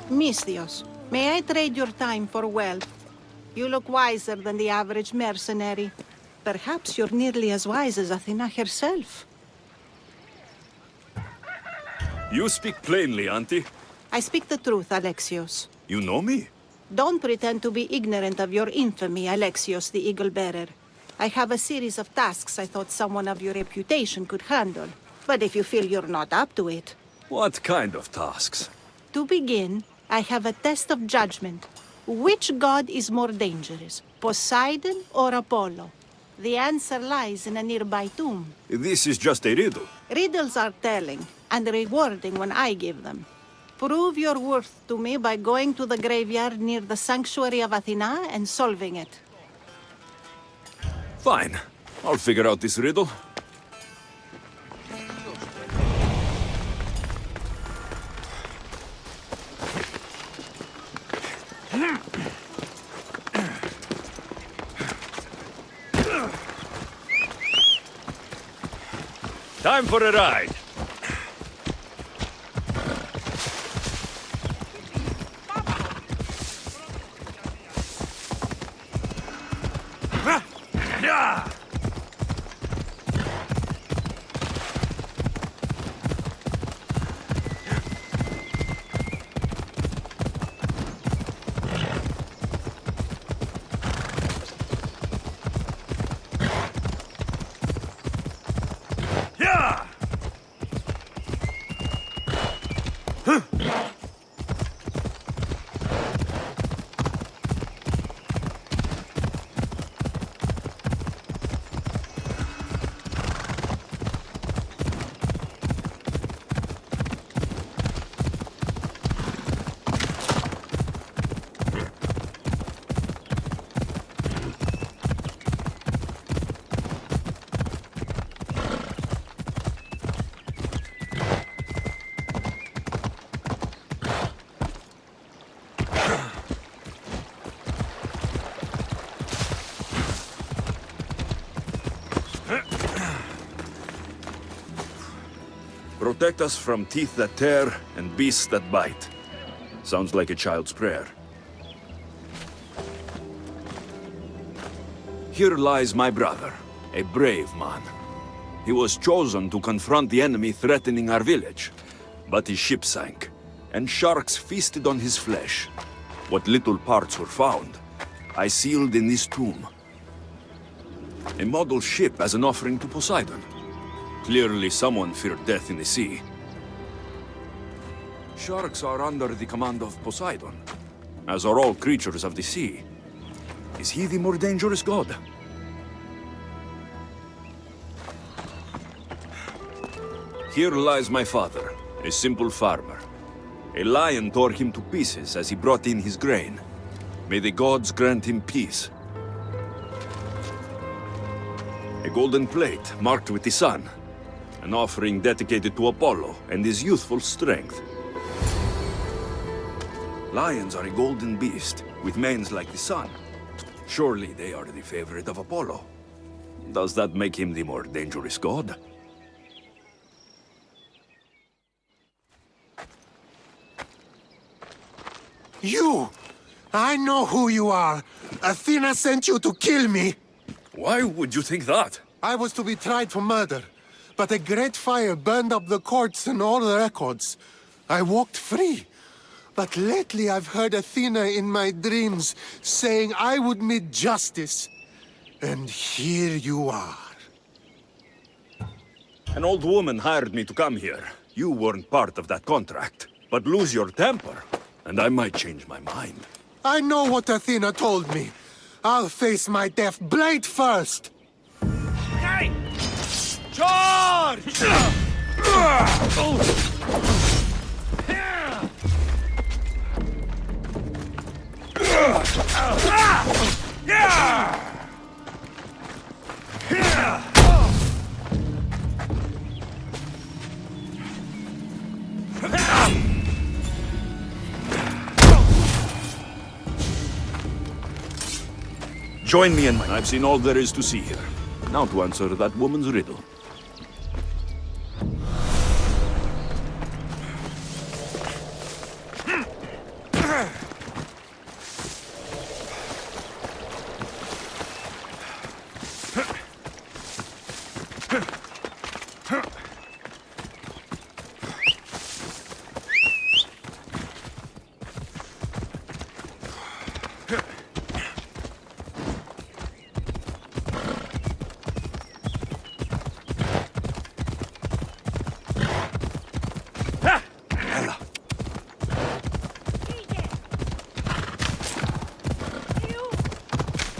Misthios, may I trade your time for wealth? You look wiser than the average mercenary. Perhaps you're nearly as wise as Athena herself. You speak plainly, Auntie. I speak the truth, Alexios. You know me? Don't pretend to be ignorant of your infamy, Alexios the Eagle-Bearer. I have a series of tasks I thought someone of your reputation could handle. But if you feel you're not up to it... What kind of tasks? To begin, I have a test of judgment. Which god is more dangerous, Poseidon or Apollo? The answer lies in a nearby tomb. This is just a riddle. Riddles are telling, and rewarding when I give them. Prove your worth to me by going to the graveyard near the sanctuary of Athena and solving it. Fine. I'll figure out this riddle. Time for a ride. Protect us from teeth that tear and beasts that bite. Sounds like a child's prayer. Here lies my brother, a brave man. He was chosen to confront the enemy threatening our village. But his ship sank, and sharks feasted on his flesh. What little parts were found, I sealed in this tomb. A model ship as an offering to Poseidon. Clearly someone feared death in the sea. Sharks are under the command of Poseidon, as are all creatures of the sea. Is he the more dangerous god? Here lies my father, a simple farmer. A lion tore him to pieces as he brought in his grain. May the gods grant him peace. A golden plate marked with the sun. An offering dedicated to Apollo and his youthful strength. Lions are a golden beast, with manes like the sun. Surely they are the favorite of Apollo. Does that make him the more dangerous god? You! I know who you are! Athena sent you to kill me! Why would you think that? I was to be tried for murder, but a great fire burned up the courts and all the records. I walked free. But lately I've heard Athena in my dreams saying I would meet justice. And here you are. An old woman hired me to come here. You weren't part of that contract. But lose your temper, and I might change my mind. I know what Athena told me. I'll face my death blade first! Hey! Charge! Join me in my... I've seen all there is to see here. Now to answer that woman's riddle.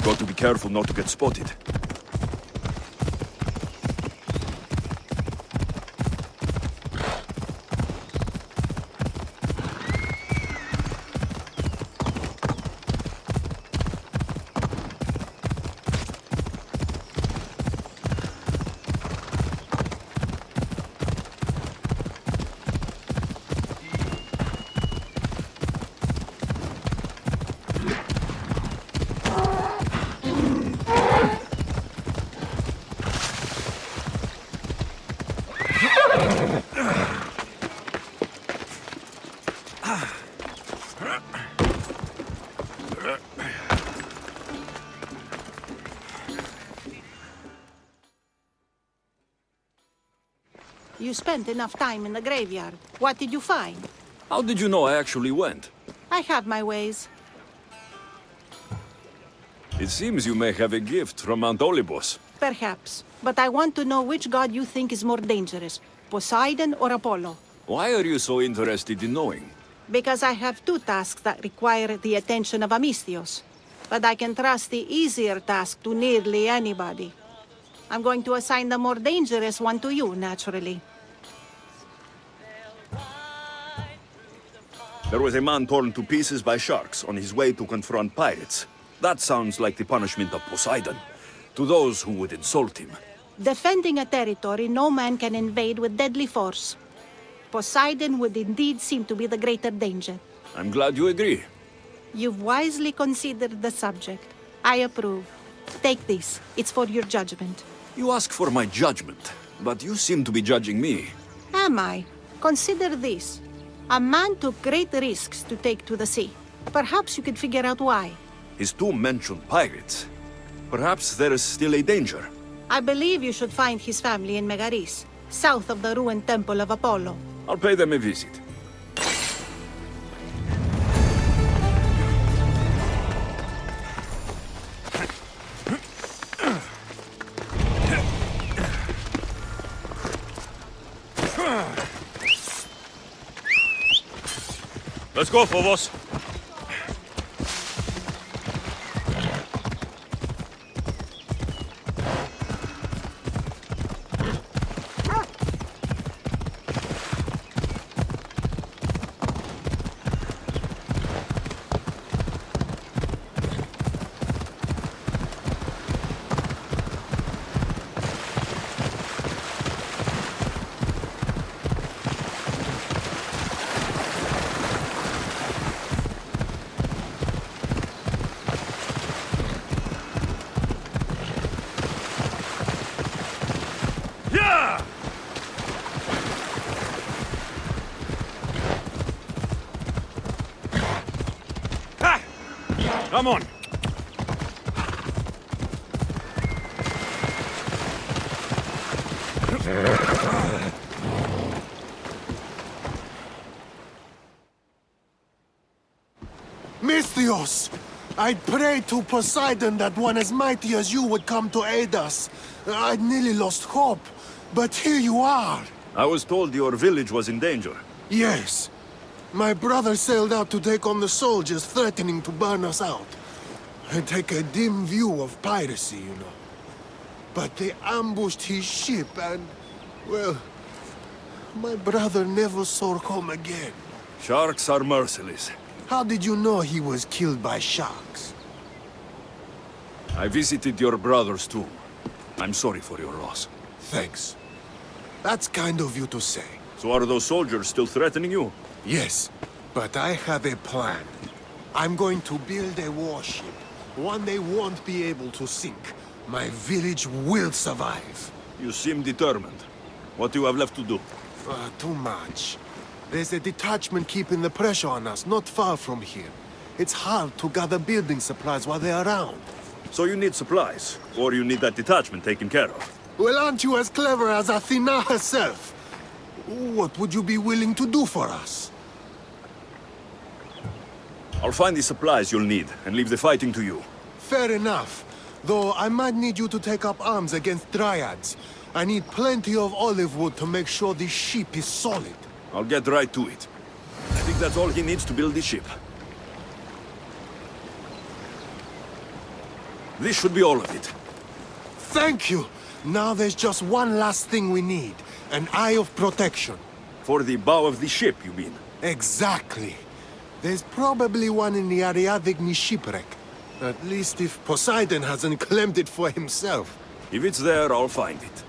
Got to be careful not to get spotted. You spent enough time in the graveyard. What did you find? How did you know I actually went? I have my ways. It seems you may have a gift from Mount Olympus. Perhaps. But I want to know which god you think is more dangerous, Poseidon or Apollo. Why are you so interested in knowing? Because I have two tasks that require the attention of Amistios. But I can trust the easier task to nearly anybody. I'm going to assign the more dangerous one to you, naturally. There was a man torn to pieces by sharks on his way to confront pirates. That sounds like the punishment of Poseidon, to those who would insult him. Defending a territory no man can invade with deadly force. Poseidon would indeed seem to be the greater danger. I'm glad you agree. You've wisely considered the subject. I approve. Take this. It's for your judgment. You ask for my judgment, but you seem to be judging me. Am I? Consider this. A man took great risks to take to the sea. Perhaps you could figure out why. His tomb mentioned pirates. Perhaps there is still a danger. I believe you should find his family in Megaris, south of the ruined temple of Apollo. I'll pay them a visit. Let's go, Phobos. Come on. Misthios! I'd prayed to Poseidon that one as mighty as you would come to aid us. I'd nearly lost hope, but here you are. I was told your village was in danger. Yes. My brother sailed out to take on the soldiers threatening to burn us out. I take a dim view of piracy, you know. But they ambushed his ship and, well, my brother never saw home again. Sharks are merciless. How did you know he was killed by sharks? I visited your brother's tomb. I'm sorry for your loss. Thanks. That's kind of you to say. So are those soldiers still threatening you? Yes, but I have a plan. I'm going to build a warship. One they won't be able to sink. My village will survive. You seem determined. What do you have left to do? Too much. There's a detachment keeping the pressure on us, not far from here. It's hard to gather building supplies while they're around. So you need supplies, or you need that detachment taken care of. Well, aren't you as clever as Athena herself? What would you be willing to do for us? I'll find the supplies you'll need, and leave the fighting to you. Fair enough. Though I might need you to take up arms against dryads. I need plenty of olive wood to make sure the ship is solid. I'll get right to it. I think that's all he needs to build the ship. This should be all of it. Thank you! Now there's just one last thing we need. An eye of protection. For the bow of the ship, you mean? Exactly. There's probably one in the Ariadne shipwreck. At least if Poseidon hasn't claimed it for himself. If it's there, I'll find it.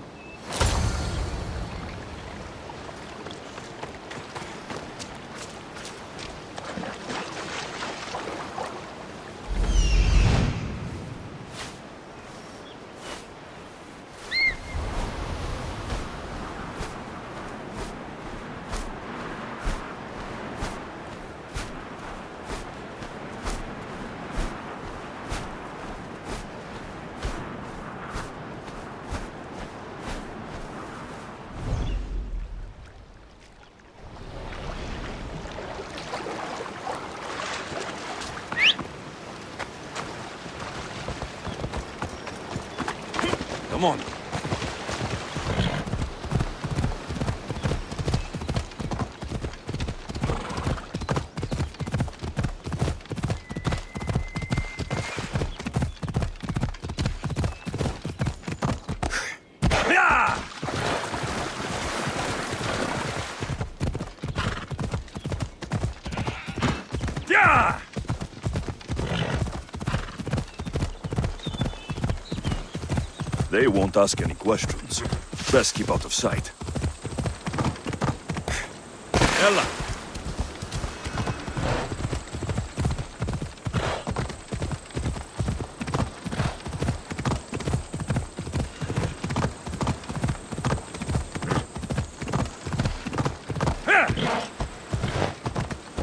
Come on. They won't ask any questions. Best keep out of sight. Ella!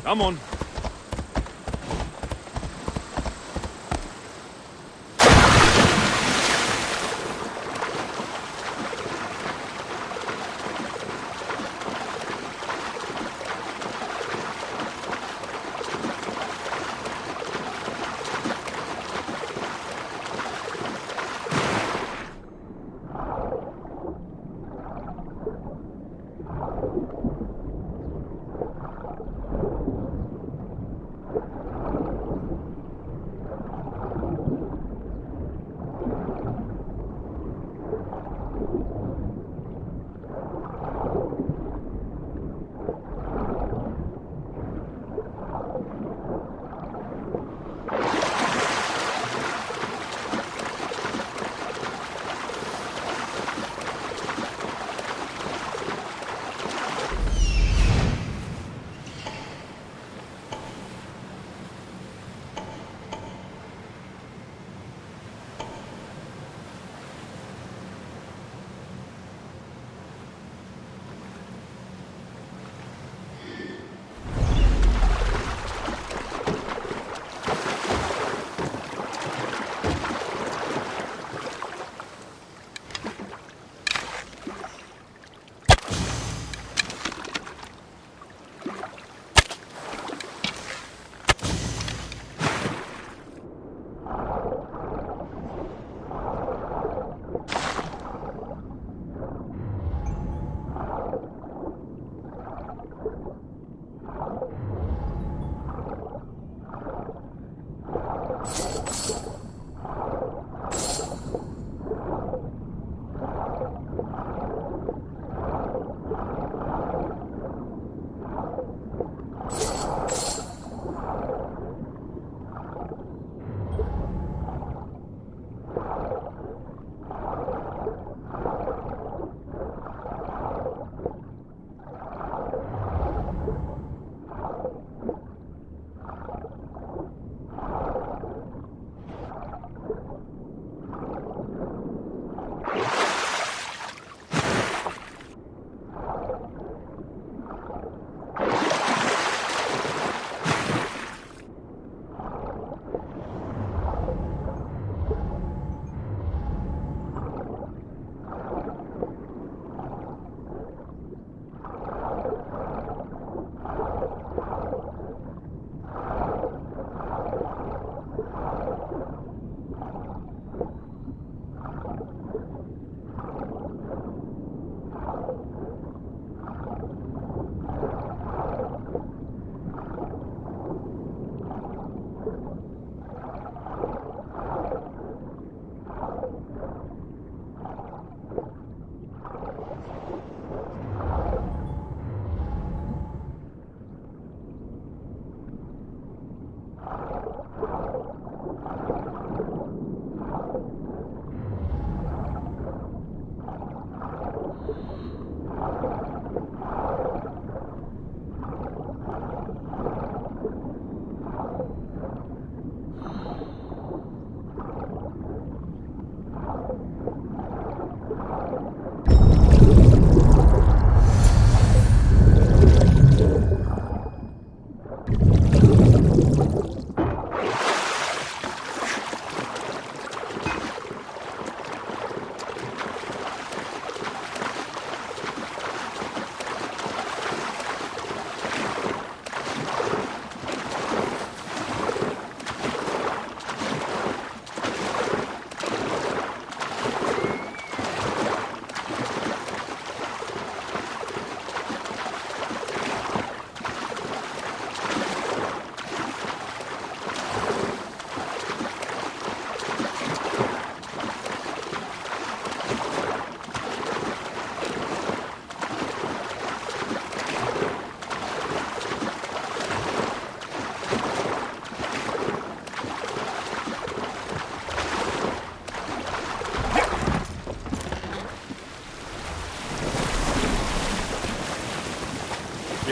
Come on.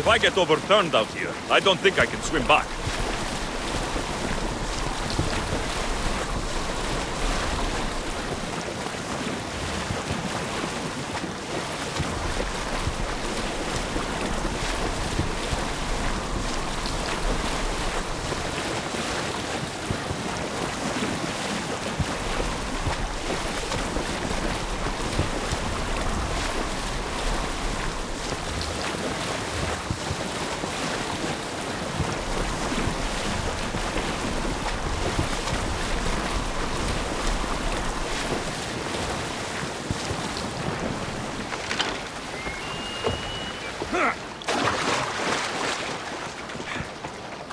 If I get overturned out here, I don't think I can swim back.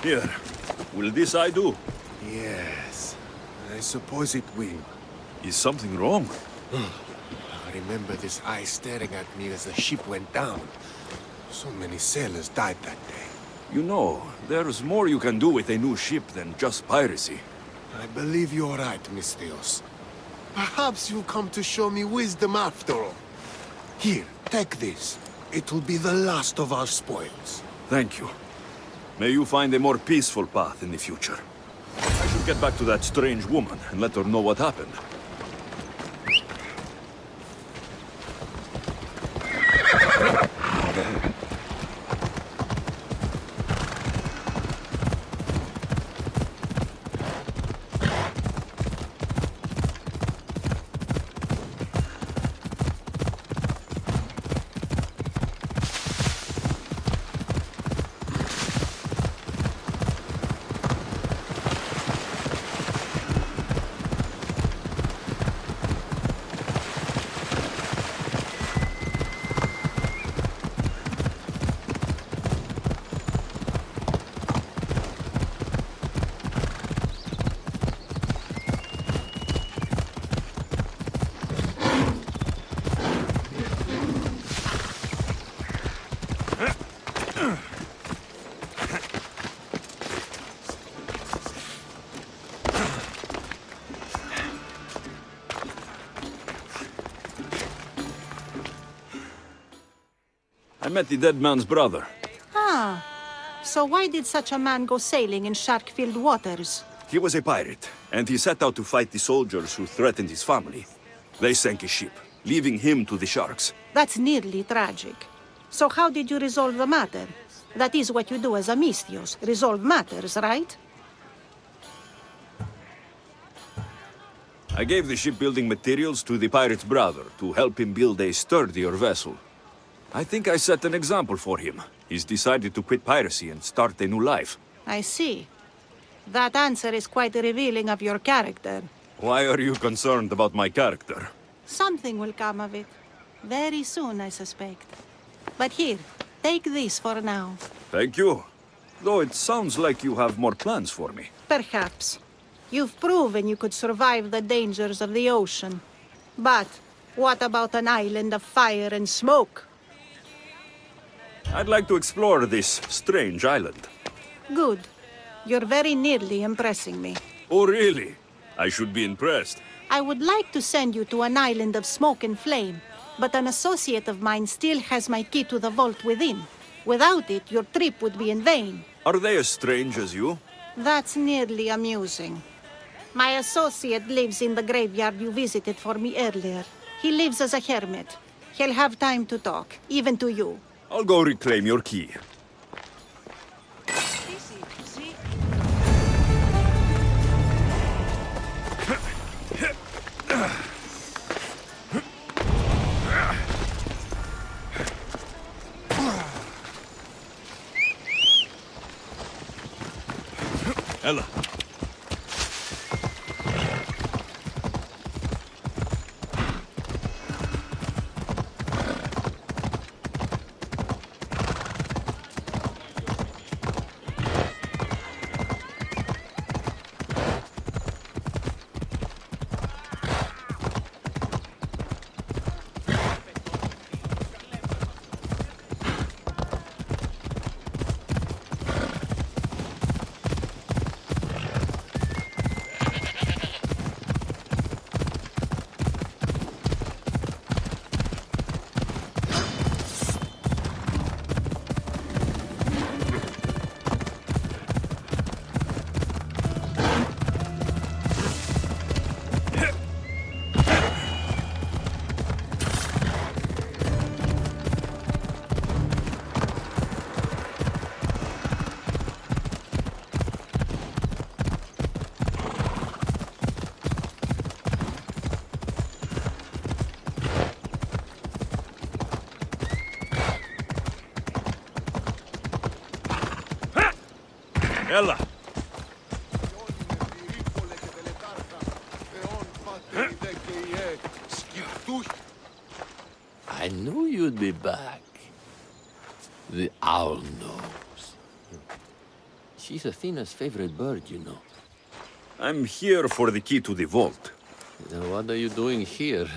Here, will this I do? Yes, I suppose it will. Is something wrong? I remember this eye staring at me as the ship went down. So many sailors died that day. You know, there's more you can do with a new ship than just piracy. I believe you're right, Misthios. Perhaps you'll come to show me wisdom after all. Here, take this. It will be the last of our spoils. Thank you. May you find a more peaceful path in the future. I should get back to that strange woman and let her know what happened. I met the dead man's brother. Ah, so why did such a man go sailing in shark-filled waters? He was a pirate, and he set out to fight the soldiers who threatened his family. They sank his ship, leaving him to the sharks. That's nearly tragic. So how did you resolve the matter? That is what you do as a Misthios, resolve matters, right? I gave the shipbuilding materials to the pirate's brother to help him build a sturdier vessel. I think I set an example for him. He's decided to quit piracy and start a new life. I see. That answer is quite revealing of your character. Why are you concerned about my character? Something will come of it. Very soon, I suspect. But here, take this for now. Thank you. Though it sounds like you have more plans for me. Perhaps. You've proven you could survive the dangers of the ocean. But what about an island of fire and smoke? I'd like to explore this strange island. Good. You're very nearly impressing me. Oh, really? I should be impressed. I would like to send you to an island of smoke and flame, but an associate of mine still has my key to the vault within. Without it, your trip would be in vain. Are they as strange as you? That's nearly amusing. My associate lives in the graveyard you visited for me earlier. He lives as a hermit. He'll have time to talk, even to you. I'll go reclaim your key. Ella. Ella! I knew you'd be back. The owl knows. She's Athena's favorite bird, you know. I'm here for the key to the vault. Now, what are you doing here?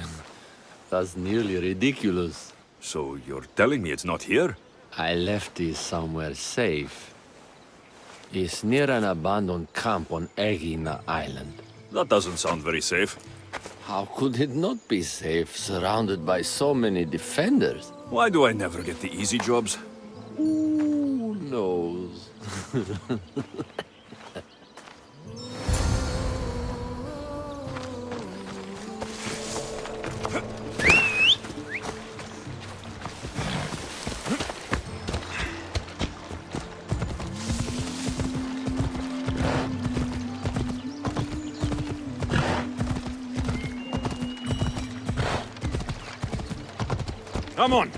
That's nearly ridiculous. So you're telling me it's not here? I left it somewhere safe. It's near an abandoned camp on Egina Island. That doesn't sound very safe. How could it not be safe, surrounded by so many defenders? Why do I never get the easy jobs? Who knows? Come on!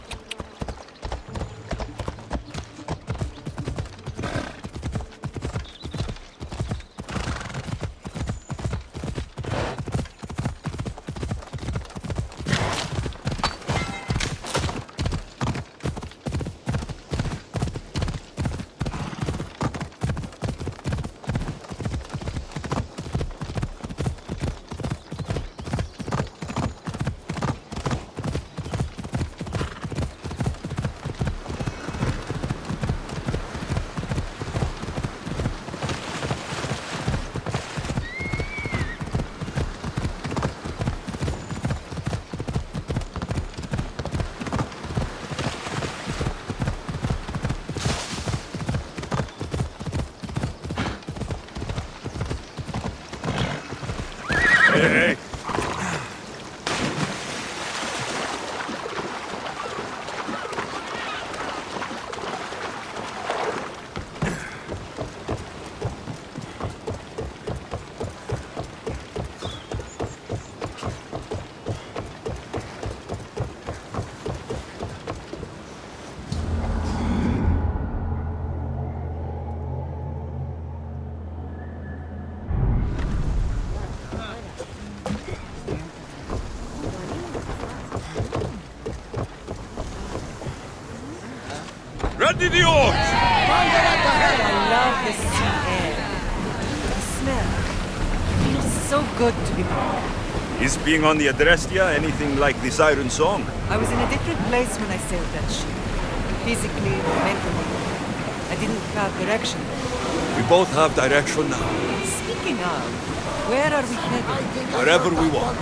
Hey! Ready the oars! I love the sea air. The smell. It feels so good to be back. Is being on the Adrestia anything like the siren song? I was in a different place when I sailed that ship. Physically, mentally. I didn't have direction. We both have direction now. Speaking of, where are we headed? Wherever we want.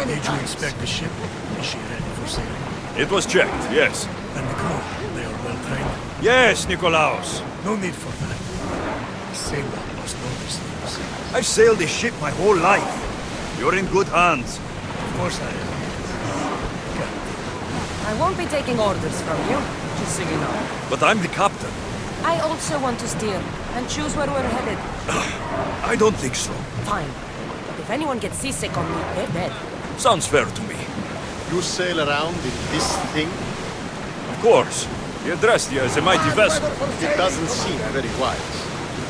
Did you inspect the ship? Is she ready for sailing? It was checked, yes. And the crew, they are well trained? Yes, Nikolaos. No need for that. A sailor must know these things. I've sailed this ship my whole life. You're in good hands. Of course I am. I won't be taking orders from you, just so you know. But I'm the captain. I also want to steer, and choose where we're headed. I don't think so. Fine. But if anyone gets seasick on me, they're dead. Sounds fair to me. You sail around in this thing? Of course. The Adrestia is a mighty vessel. It doesn't seem very wise.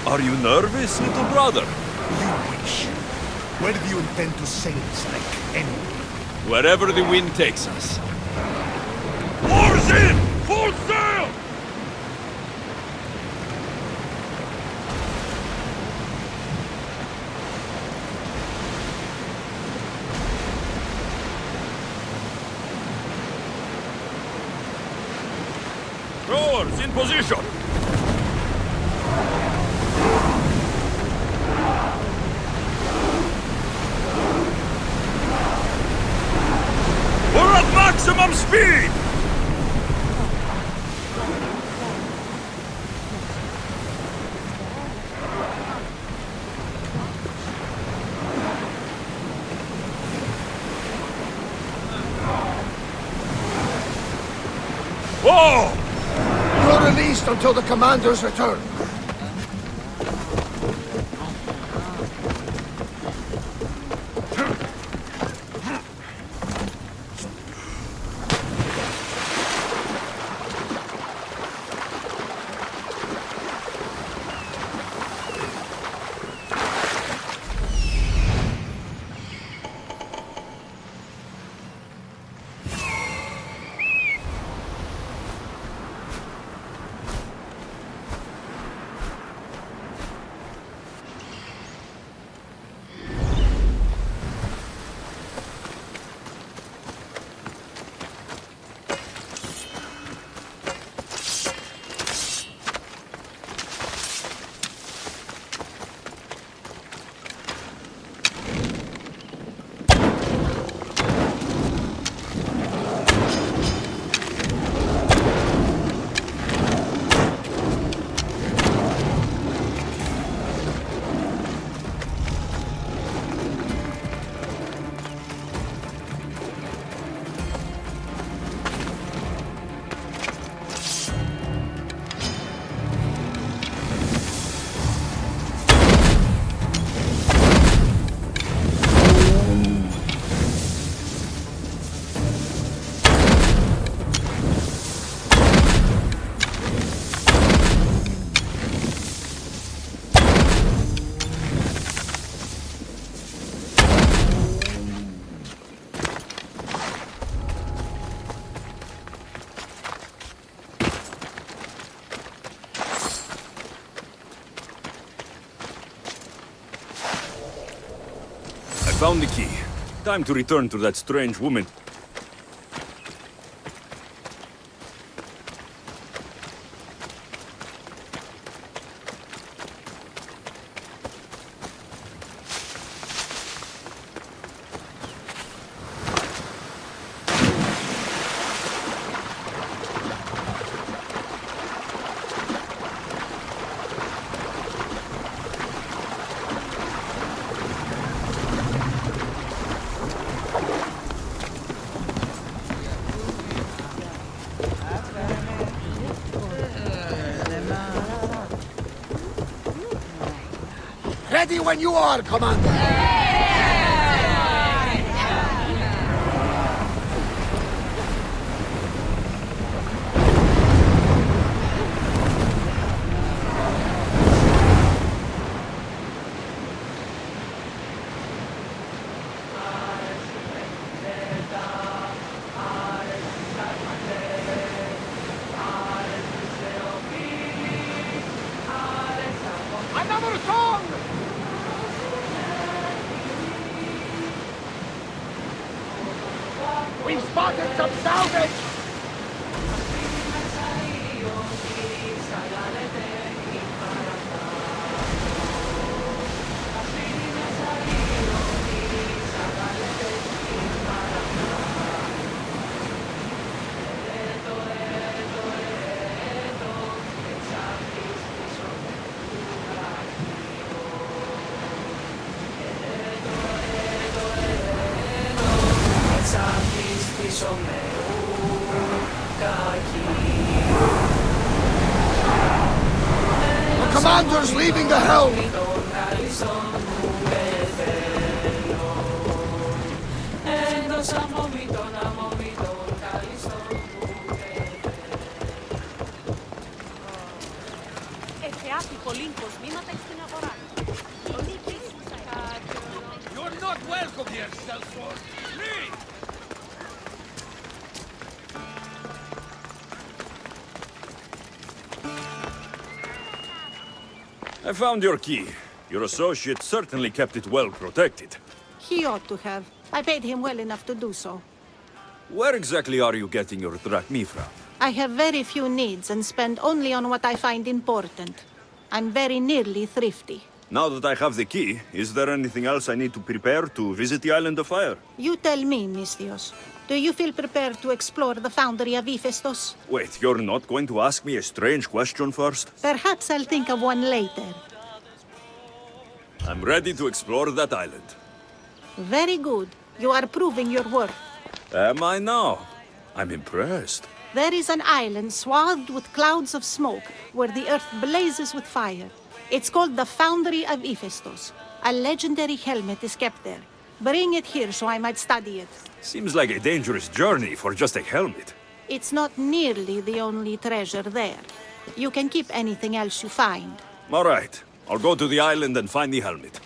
Are you nervous, little brother? You wish. Where do you intend to sail, like anyway? Wherever the wind takes us. Oars in! Full sail! Rowers in position! We're at maximum speed! Whoa! You're released until the commander's return. Found the key. Time to return to that strange woman. Ready when you are, Commander! Another song! We've spotted some salvage! The commander's leaving the helm! You're not welcome here, Sellsworth. Leave! I found your key. Your associate certainly kept it well protected. He ought to have. I paid him well enough to do so. Where exactly are you getting your drachmi from? I have very few needs and spend only on what I find important. I'm very nearly thrifty. Now that I have the key, is there anything else I need to prepare to visit the Island of Fire? You tell me, Misthios. Do you feel prepared to explore the foundry of Hephaestus? Wait, you're not going to ask me a strange question first? Perhaps I'll think of one later. I'm ready to explore that island. Very good. You are proving your worth. Am I now? I'm impressed. There is an island swathed with clouds of smoke where the earth blazes with fire. It's called the Foundry of Hephaestus. A legendary helmet is kept there. Bring it here so I might study it. Seems like a dangerous journey for just a helmet. It's not nearly the only treasure there. You can keep anything else you find. All right. I'll go to the island and find the helmet.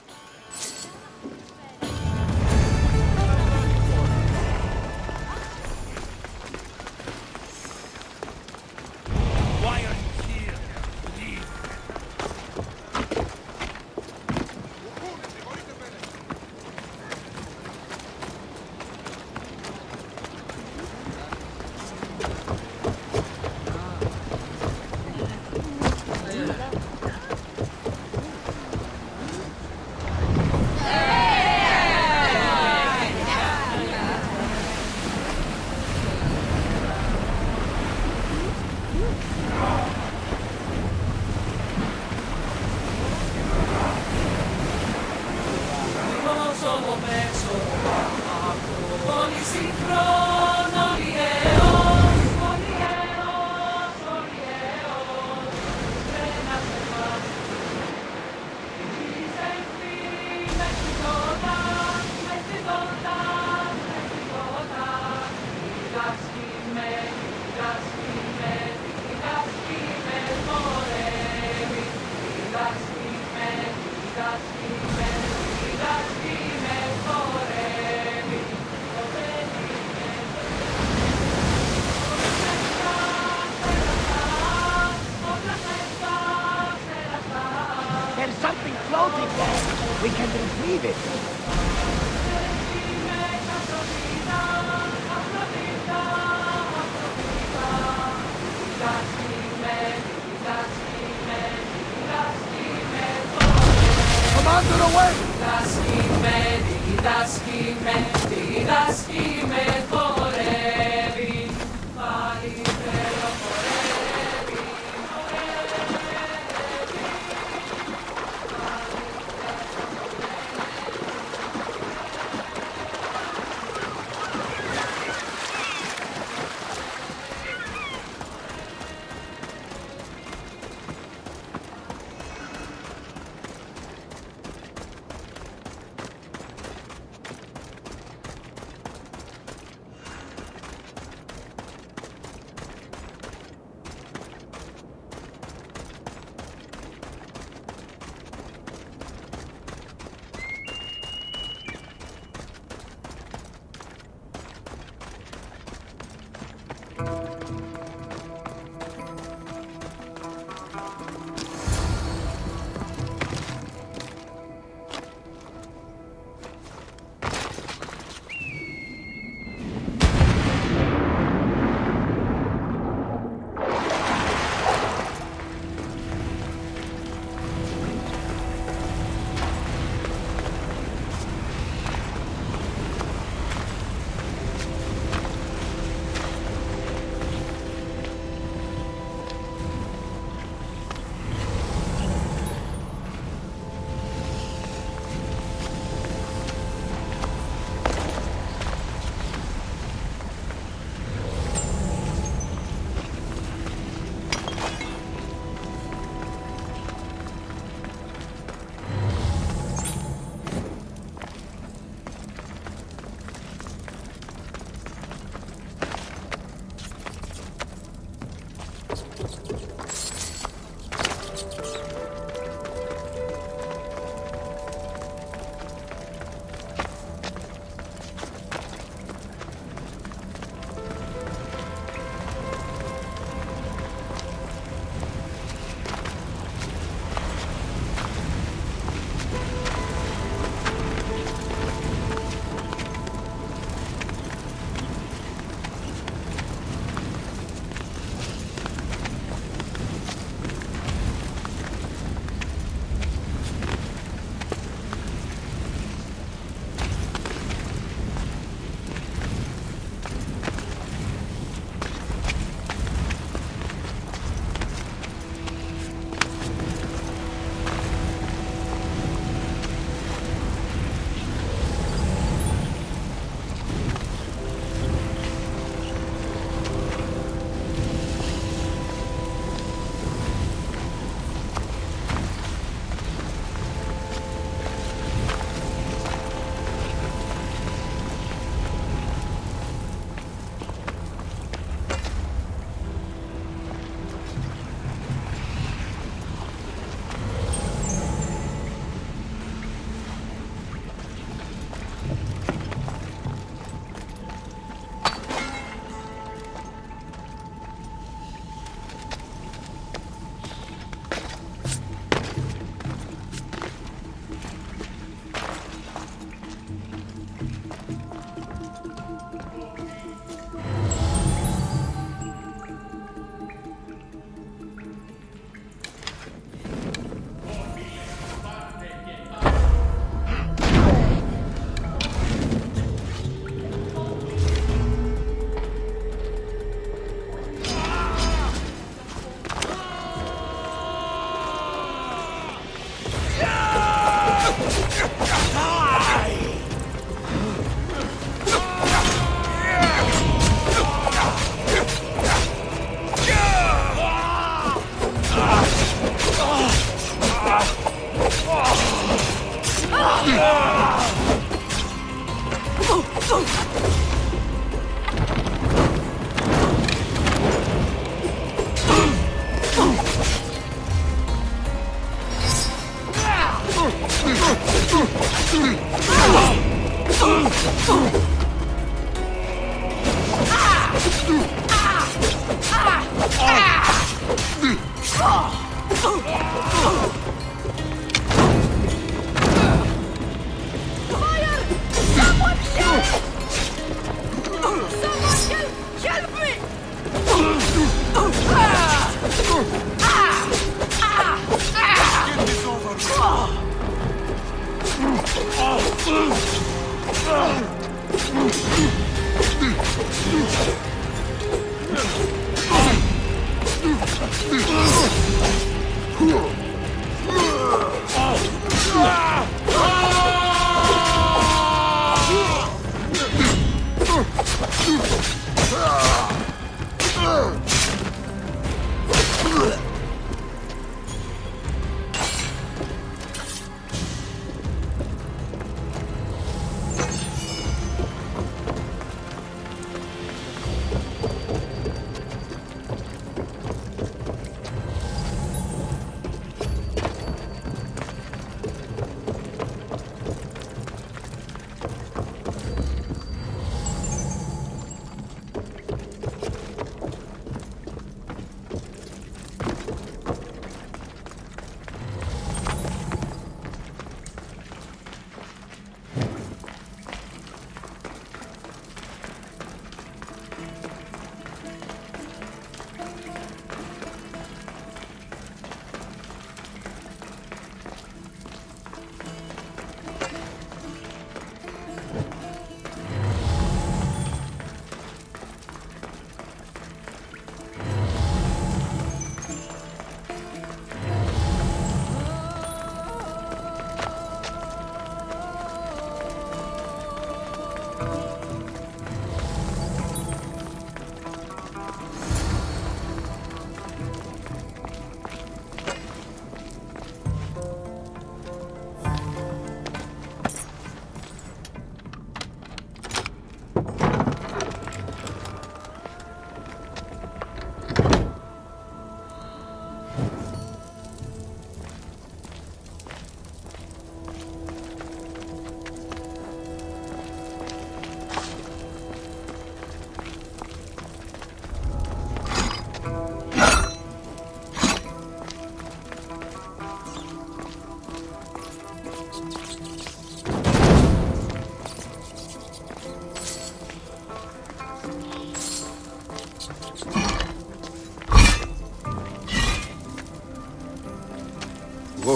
Why are you here? Leave.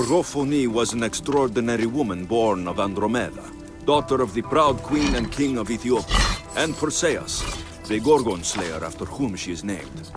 Gorgophone was an extraordinary woman born of Andromeda, daughter of the proud queen and king of Ethiopia, and Perseus, the Gorgon slayer after whom she is named.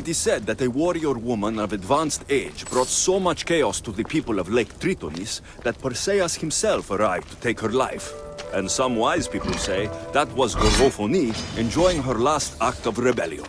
It is said that a warrior woman of advanced age brought so much chaos to the people of Lake Tritonis that Perseus himself arrived to take her life. And some wise people say that was Gorgophone enjoying her last act of rebellion.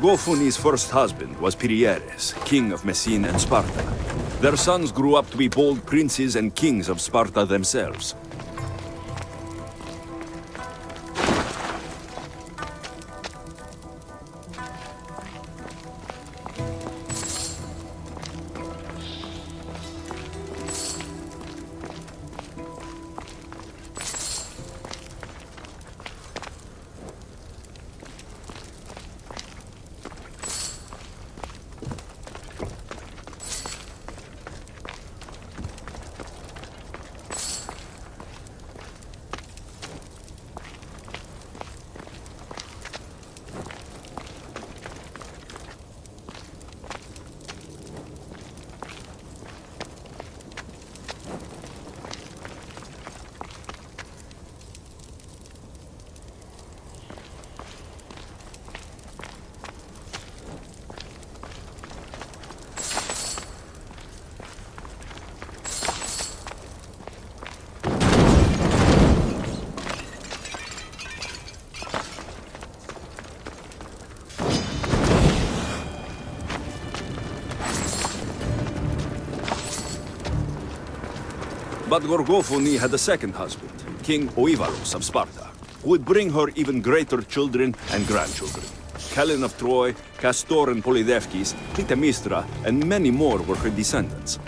Gorgophone's first husband was Pirieres, king of Messene and Sparta. Their sons grew up to be bold princes and kings of Sparta themselves. But Gorgophone had a second husband, King Oivalos of Sparta, who would bring her even greater children and grandchildren. Helen of Troy, Castor and Polydevkis, Clytemnestra, and many more were her descendants.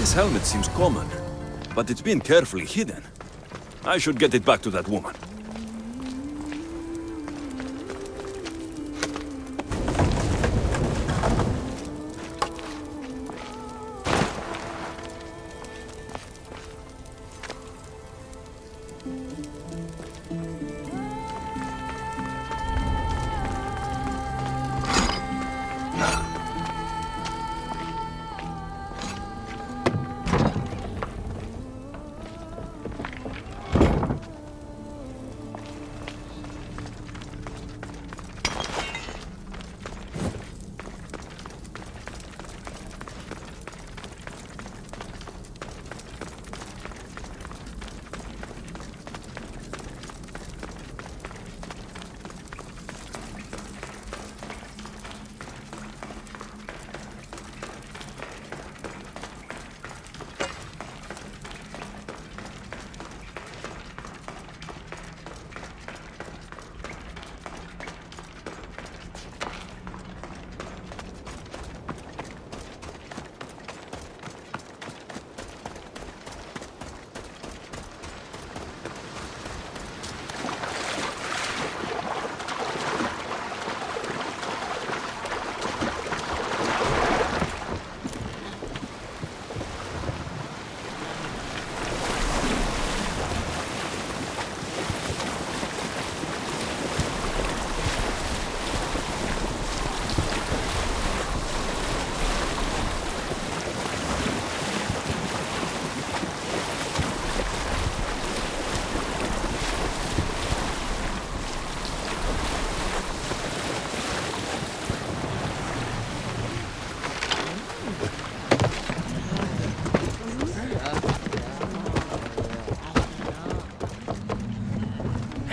This helmet seems common, but it's been carefully hidden. I should get it back to that woman.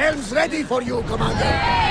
Helm's ready for you, Commander!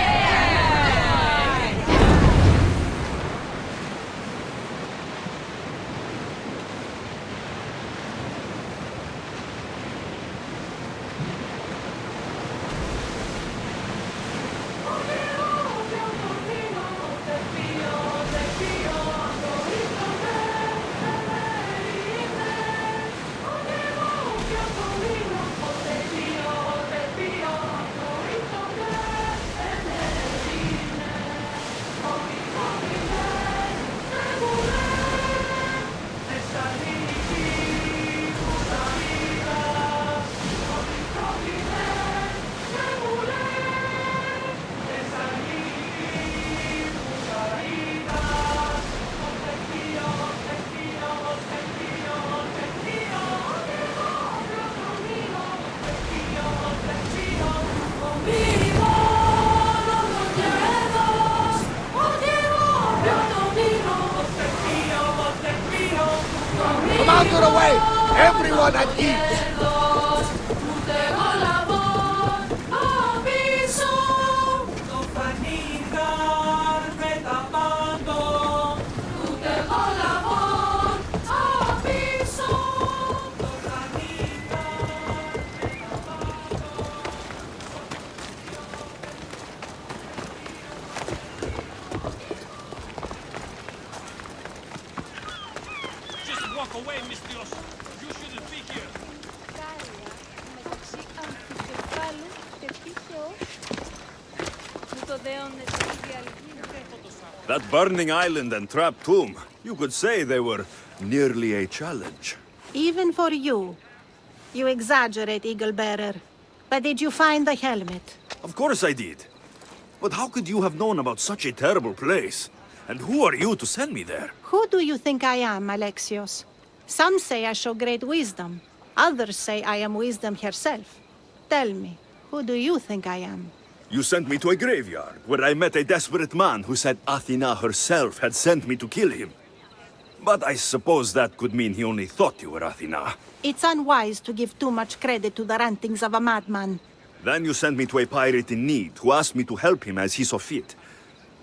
Commander away! Everyone at ease! Just walk away, Mistios. You shouldn't be here. μεταξύ αμφικεφάλου και πίσω μου το δέονται τα ίδια αλήθεια. That burning island and trapped tomb, you could say they were nearly a challenge. Even for you. You exaggerate, Eagle Bearer. But did you find the helmet? Of course I did. But how could you have known about such a terrible place? And who are you to send me there? Who do you think I am, Alexios? Some say I show great wisdom. Others say I am wisdom herself. Tell me, who do you think I am? You sent me to a graveyard where I met a desperate man who said Athena herself had sent me to kill him. But I suppose that could mean he only thought you were Athena. It's unwise to give too much credit to the rantings of a madman. Then you sent me to a pirate in need who asked me to help him as he saw fit.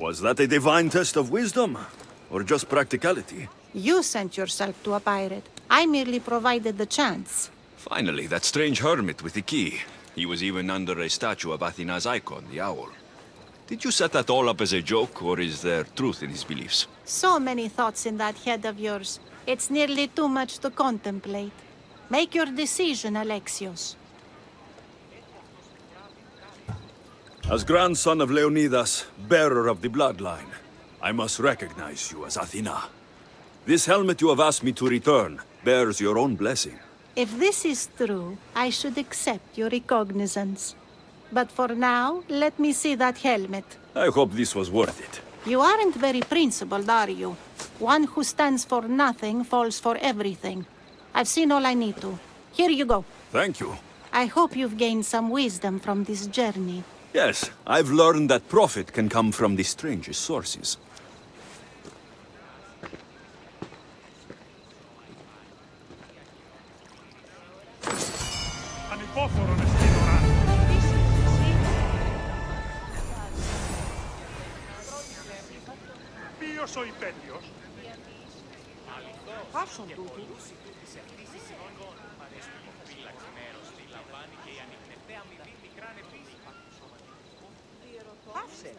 Was that a divine test of wisdom? Or just practicality? You sent yourself to a pirate. I merely provided the chance. Finally, that strange hermit with the key. He was even under a statue of Athena's icon, the owl. Did you set that all up as a joke, or is there truth in his beliefs? So many thoughts in that head of yours. It's nearly too much to contemplate. Make your decision, Alexios. As grandson of Leonidas, bearer of the bloodline, I must recognize you as Athena. This helmet you have asked me to return bears your own blessing. If this is true, I should accept your recognizance. But for now, let me see that helmet. I hope this was worth it. You aren't very principled, are you? One who stands for nothing falls for everything. I've seen all I need to. Here you go. Thank you. I hope you've gained some wisdom from this journey. Yes, I've learned that profit can come from the strangest sources. Ανυπόφορον εστίν ουράν. Ποιος ο υπέτειος? Άψον τούτου. Άψε.